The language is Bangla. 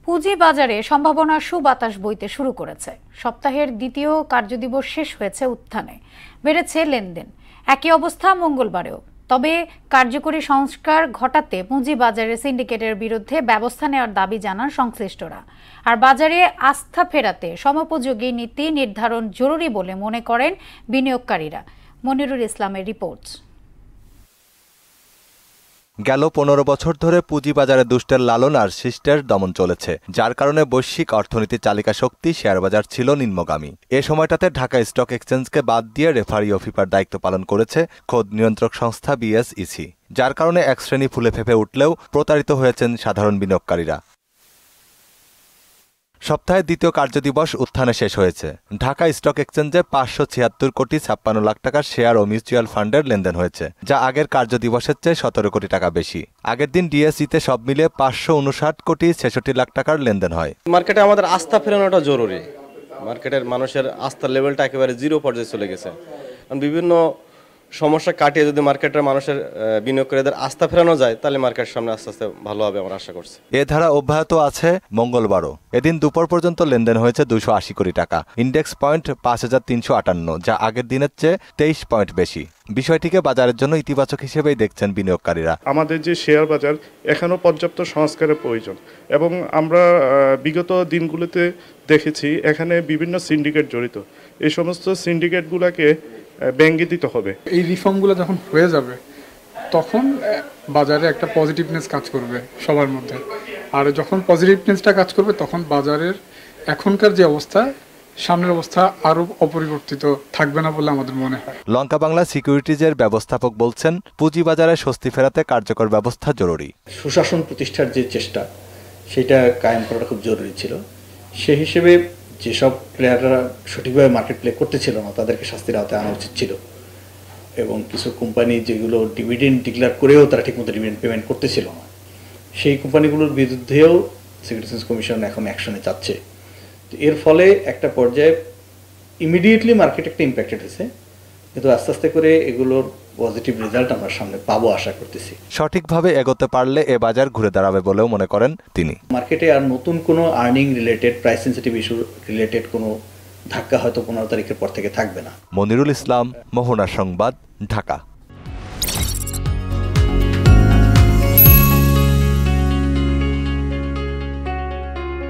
পুঁজিবাজারে সম্ভাবনার সুবাতাস বইতে শুরু করেছে। সপ্তাহের দ্বিতীয় কার্যদিবস শেষ হয়েছে উত্থানে, বেড়েছে লেনদেন। একই অবস্থা মঙ্গলবারেও। তবে কার্যকরী সংস্কার ঘটাতে পুঁজিবাজারের সিন্ডিকেটের বিরুদ্ধে ব্যবস্থা নেওয়ার দাবি জানান সংশ্লিষ্টরা। আর বাজারে আস্থা ফেরাতে সমোপযোগী নীতি নির্ধারণ জরুরি বলে মনে করেন বিনিয়োগকারীরা। মনিরুল ইসলামের রিপোর্ট। গেল 15 বছর ধরে পুঁজিবাজারে দুষ্টের লালন আর শিষ্টের দমন চলেছে, যার কারণে বৈশ্বিক অর্থনীতির চালিকা শক্তি শেয়ারবাজার ছিল নিম্নগামী। এ সময়টাতে ঢাকা স্টক এক্সচেঞ্জকে বাদ দিয়ে রেফারি ও ফিফার দায়িত্ব পালন করেছে খোদ নিয়ন্ত্রক সংস্থা বিএসইসি, যার কারণে এক শ্রেণী ফুলে ফেঁপে উঠলেও প্রতারিত হয়েছেন সাধারণ বিনিয়োগকারীরা। সপ্তাহের দ্বিতীয় কার্যদিবস উত্থানে শেষ হয়েছে। ঢাকা স্টক এক্সচেঞ্জে 576 কোটি 56 লাখ টাকার শেয়ার ও মিউচুয়াল ফান্ডের লেনদেন হয়েছে, যা আগের কার্যদিবসের চেয়ে 17 কোটি টাকা বেশি। আগের দিন ডিএসইতে সব মিলিয়ে 559 কোটি 66 লাখ টাকার লেনদেন হয়। মার্কেটে আমাদের আস্থা ফেরানোটা জরুরি। মার্কেটের মানুষের আস্থার লেভেলটা একেবারে জিরো পর্যায়ে চলে গেছে। বিভিন্ন সমস্যা কাটিয়ে যদি মার্কেটের মানুষের বিনিয়োগকারীদের আস্থা ফেরানো যায়, তাহলে মার্কেট সামনে আস্তে আস্তে ভালো হবে আমরা আশা করছি। এ ধারা অব্যাহত আছে মঙ্গলবারও। এদিন দুপুর পর্যন্ত লেনদেন হয়েছে 280 কোটি টাকা। ইন্ডেক্স পয়েন্ট 5358, যা আগের দিনের চেয়ে 23 পয়েন্ট বেশি। বিষয়টিকে বাজারের জন্য ইতিবাচক হিসেবেই দেখছেন বিনিয়োগকারীরা। আমাদের যে শেয়ার বাজার এখনও পর্যাপ্ত সংস্কারের প্রয়োজন, এবং আমরা বিগত দিনগুলোতে দেখেছি এখানে বিভিন্ন সিন্ডিকেট জড়িত। এই সমস্ত সিন্ডিকেটগুলোকে ব্যাঙ্গে দিতে হবে। এই রিফর্মগুলো যখন হয়ে যাবে তখন বাজারে একটা পজিটিভনেস কাজ করবে সবার মধ্যে। আর যখন পজিটিভনেসটা কাজ করবে তখন বাজারের এখনকার যে অবস্থা, সামনের অবস্থা আরো অপরিবর্তিত থাকবে না বলে আমাদের মনে হয়। লঙ্কা বাংলা সিকিউরিটিজের ব্যবস্থাপক বলছেন, পুঁজিবাজারে স্বস্তি ফেরাতে কার্যকর ব্যবস্থা জরুরি। সুশাসন প্রতিষ্ঠার যে চেষ্টা, সেটা কায়েম করাটা খুব জরুরি ছিল। সেই হিসেবে যেসব প্লেয়াররা সঠিকভাবে মার্কেট প্লে করতেছিল না, তাদেরকে শাস্তির আওতায় আনা উচিত ছিল। এবং কিছু কোম্পানি যেগুলো ডিভিডেন্ড ডিক্লেয়ার করেও তারা ঠিকমতো ডিভিডেন্ড পেমেন্ট করতেছিল না, সেই কোম্পানিগুলোর বিরুদ্ধেও সিকিউরিটিজ কমিশন এখন অ্যাকশনে যাচ্ছে। এর ফলে একটা পর্যায়ে ইমিডিয়েটলি মার্কেট একটা ইম্প্যাক্টেড হয়েছে, কিন্তু আস্তে আস্তে করে এগুলোর পজিটিভ রেজাল্ট আমরা সামনে পাবো আশা করতেছি। সঠিকভাবে এগোতে পারলে এ বাজার ঘুরে দাঁড়াবে বলেও মনে করেন তিনি। মার্কেটে আর নতুন কোনো earning related, price sensitive issue related কোনো ধাক্কা হয়তো 15 তারিখের পর থেকে থাকবে না। মনিরুল ইসলাম, মোহনা সংবাদ, ঢাকা।